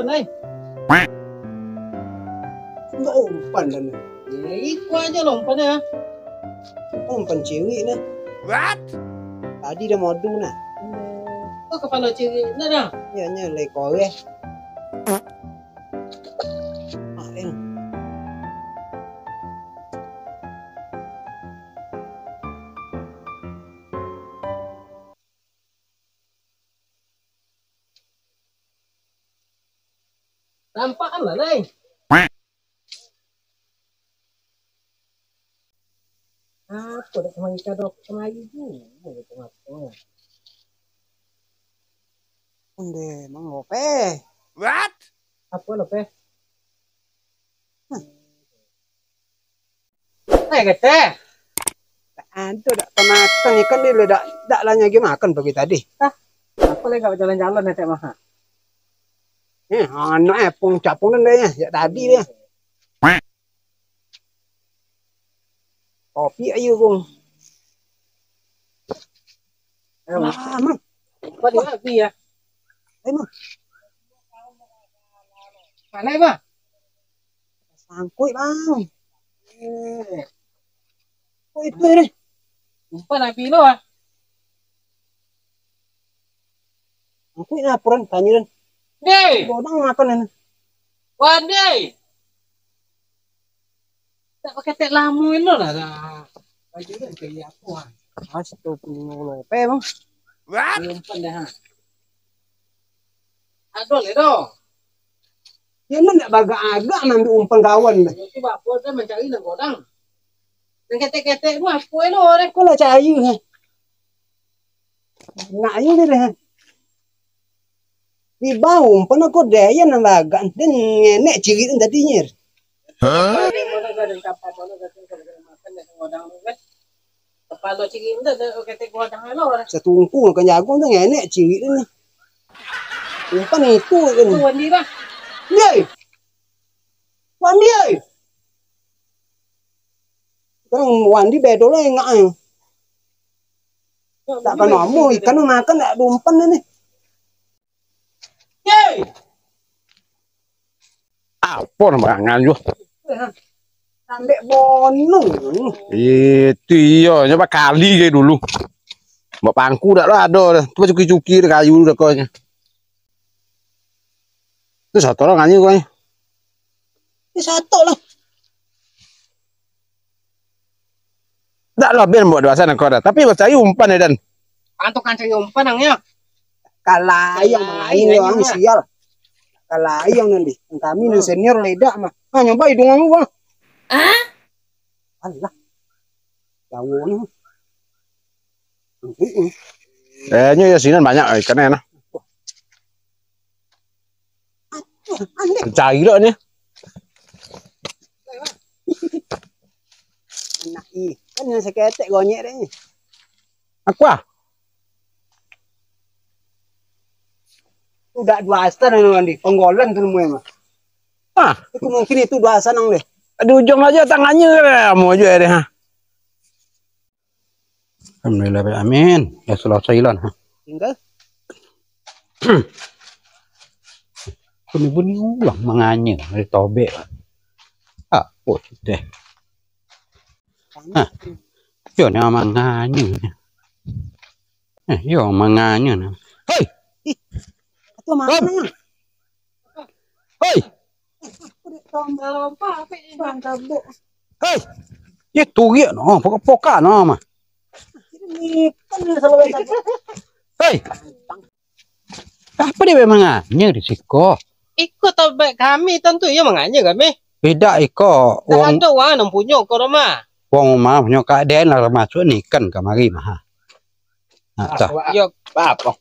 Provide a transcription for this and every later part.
umpan nih. Enggak umpan dan Ya, ikut aja lo umpannya. umpan cewek nah. What? Tadi dia modul nah. Oh, kepala cewek nah dah. Ya nya lekor ya. Nampakan lah, Neng. Apa dah kemari kadok kemari juga tengah-tengah. Onde mang lope. What? Apa lo, Pe? Kete. Ada dak makan ikan dia dak lanya makan pagi tadi. Apa lagi gak jalan-jalan ya, Teh Maha? Anak pung capung dan dia ya tadi dia. Kopi ayo bung. Mang. Apa dia lagi ya? Ayo mang. Mana Bang? Sangkui bang. Oh itu deh. Umpan api lo ah. Sangkui laporan tanya dan. Deh, Bodang makan dan. Wandi. Tak pakai tek lamuin lo lah. Baju kan kayak aku ah. Astagfirullah lope bang. What? Umpan dah. Aduh le do. Ya lu ndak baga-agak ngambil umpan kawan dah. Jadi bapak dah mencari nang godang. Nang ketek-ketek tu aku lo rek. Kau lah cahayu ha. Nak ayu dia dah. Di bawah umpan aku daya nang baga dan nenek ciri tadinya. Huh? Mana gadang kapal mana gadang kalau makan nang godang tu kan. Kepala ciri dah ketek godang lo rek. Setungku kan jago tu nenek ciri ni. Umpan itu kan. Tu Wandi bah. Dia. Wandi ai. Sekarang Wandi bedo lah yang ngai. Tak kan ngomong ikan makan tak umpan ni. Ye. Apa namanya yo? Sampai bonong. Itu iya, nyoba kali kayak dulu. Mbak pangku dah lah ada, tuh cuki-cuki kayu dah kau nya. Itu satu orang aja kau. Ini satu lah. Tak lah biar buat doasan kau dah, tapi buat saya umpan ya dan. Antuk kan cari umpan nangnya. Kalayang mengain orang sial. Kalayang nanti. Kami nih senior ledak mah. Ah nyoba hidung kamu bang. Allah. Jauh nih. Kayaknya ya sini banyak ikannya nah. Cari lah ni. Anak ikan yang seketek gonyek deh. Aku ah. Udah dua astar nih Wandi. Penggolan tuh semua mah. Ah, Itu mungkin itu dua astar nang deh. di ujung aja tangannya mau aja deh ha. Alhamdulillah, amin. Ya selesai lah. Tinggal. Bunyi-bunyi ulang manganya dari tobek. Ah, oh deh. Hah. Yo ni manganya. Yo manganya. Hei. Itu mana? Hei. Tombol apa bang kabuk. Hei. Ye tu ye no, pokok-pokok no mah. Ini kan selalu saja. Hei. Apa dia manganya di siko? Ikut tobek kami tentu ya manganya kami. Beda iko Tak wong ada wang nang punya kau mah. wong mah punya keadaan lah masuk ni kan kamari mah. Nah, tah. Yo apa?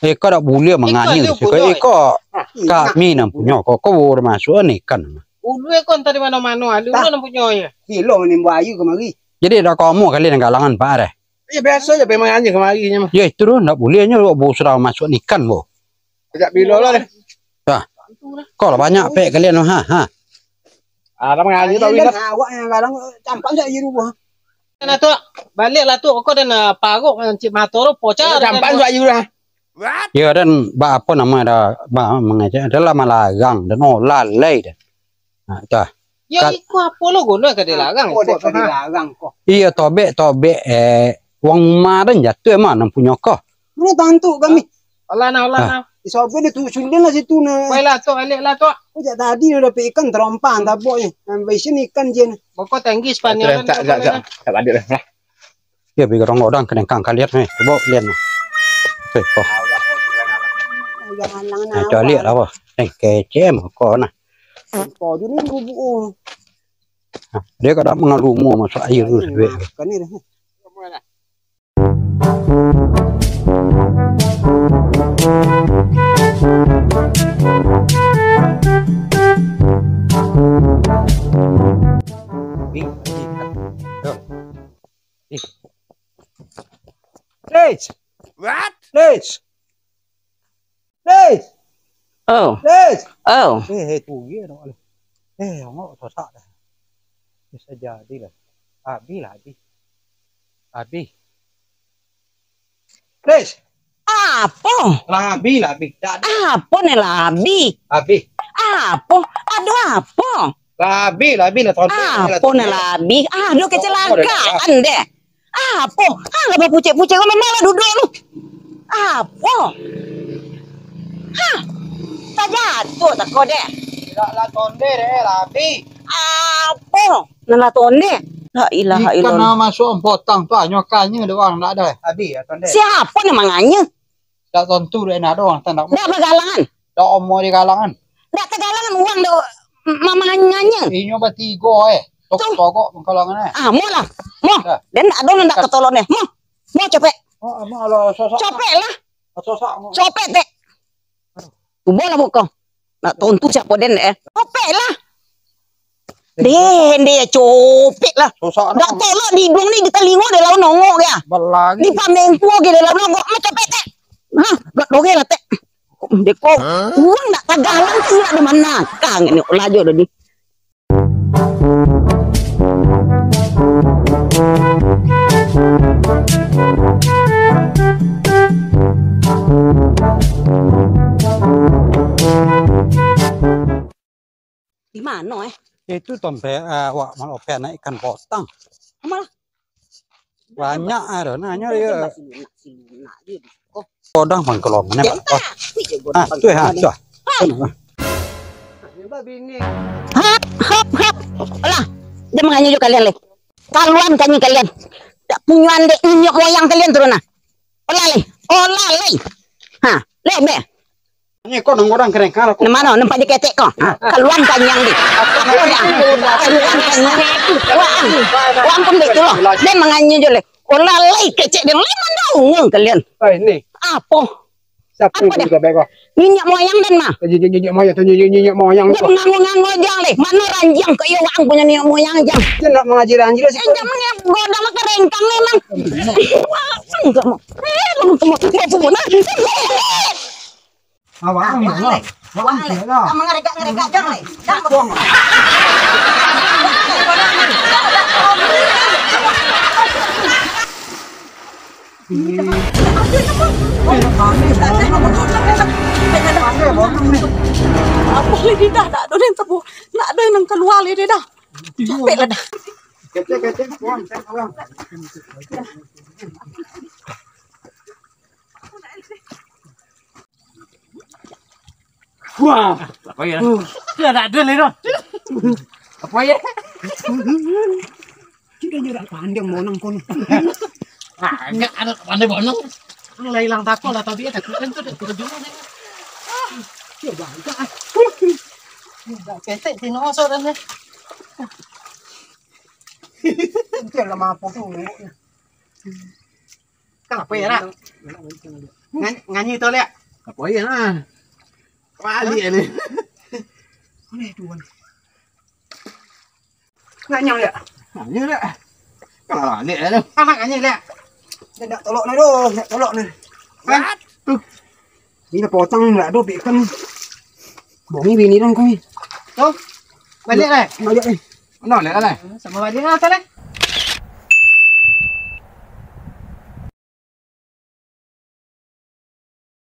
Iko dak boleh manganya di siko. Iko kami nang punya kok masuk ni kan. Ulu kon tadi mana-mana, ulu nang punya ya. Kilo menimba ayu kemari. Jadi dah kamu kali nang galangan pak deh. Ya biasa aja memang aja kemarinya mah. Ya itu ndak bolehnya bo sudah masuk ikan bo. Sejak bilo lah deh. Dah. Kok banyak pek kalian ha. Ada mengaji Tahu ingat awak yang kadang campak saja di rumah. Nah tu balik lah tu kau dan paruk cip motor pocar. Campan juga juga. What? Ya dan apa namanya mengajar adalah malagang dan lalai dah. Nah, dah. Ya iku apa lo guna ke dilarang? Kok dek dilarang kok. Iya tobe wong madan jatuh emang punya kau. Mana tantu kami. Olah na. Isobe dia tu sundin lah situ na. Baiklah tu, alik lah tu. Ujak tadi udah dapat ikan terompan tak boy. Sampai sini ikan jen. Pokok tinggi Spanyol kan. Tak ada dah. Ya biar orang kena kalian nih. Coba lihat nih. Tuh kok. Jangan lang Nah, coba lihat apa. Kece mah kok nah. Kau dulu bubu. Dia kadang mengalumu masuk air dulu. Kan ni dah. Leis, What? Oh. Leis. Tu dia dah. Ngok tosak dah. Bisa jadi lah. Abi. Leis. Apa? Labi. Apa nih labi? Abi. Apa? Aduh apa? Labi lah Apa nih labi? Aduh kecelakaan deh. Apa? Apa pucek-pucek kau malah duduk lu. Apa? Tak jatuh tak kau deh. La tonde labi. Apa? Nala tonde. La ilaha Ikan illallah. masuk potang tu nyokannya doang tak ada. Abi ya tonde. Siapa namanya? Tak tentu dia nak doang tak nak. Dak bergalangan. Tak omong di kalangan. Dak tegalangan uang do mamanya. Inyo batigo Tokok kalangan Mau lah. Mau. Dan tak ada nak ketolong deh. Mau cepet. Oh, malah sosok. Copet lah. Sosok. Copet deh. Tubuh lah buka. Nak tontu siapa den Copet lah. Dia copet lah. Sosok Tak tolak di dong ni kita lingo dia lawan nongok dia. Belagi. Di pamengku dia lawan nongok. Mau copet deh. Gak doge lah teh. Deko uang nak tagalan sih ada mana. Kang ini laju dah di. Di mana Itu tompe wak malope na ikan potang. Malah Banyak ada nanya dia. Lunak dia. Kodang bang kelom mana Pak? Tuh tuh. Hap. Alah, dia menganyuj kalian leh. Kaluan kalian. Tak punya dek nyok moyang kalian turun nah. Olah leh. Leh. Ini kok orang keren kalau Di mana nempat di ketek kok? Kaluan kanyang di. Wang pun begitu loh. Dia menganyuj leh. Olah leh kecek dia leh mana kalian. ini Apa? siapa yang juga bego Nyok moyang dan mah. nyok moyang Dia mengangu-ngangu jang leh. Mana ranjang ke wang punya nyok moyang jang. dia nak mengaji anjir sih Jamnya godang ke rengkang memang. Enggak mau. Lu semua punya. awang Mengeregak jang leh. Jang betul. Apa lagi dah tak ada yang tebu. Tak ada yang keluar lagi dah. Capek lah dah. kecek orang Wah, apa ya? Dia tak ada lagi dah. Apa ya? kita nyerah pandang monang pun Enggak ada pandai bonong. Lah hilang takut lah tadi ada keren tuh kita juga nih. Ya bangga. Enggak ketek di noso dan ya. dia lama apa tuh Kenapa ya, Nak? Nganyi to lek. Apa ya, nah? Kali ini. ini tuan nganyang ya Nganyi lek. Kalau lek ada. Anak nganyi lek. dia nak tolok ni doh nak tolok ni What? ini potong enggak doh ikan bongi bini dong kami Tuh. Balik lek. balik ni Mana lek lek? Sama balik lah lek.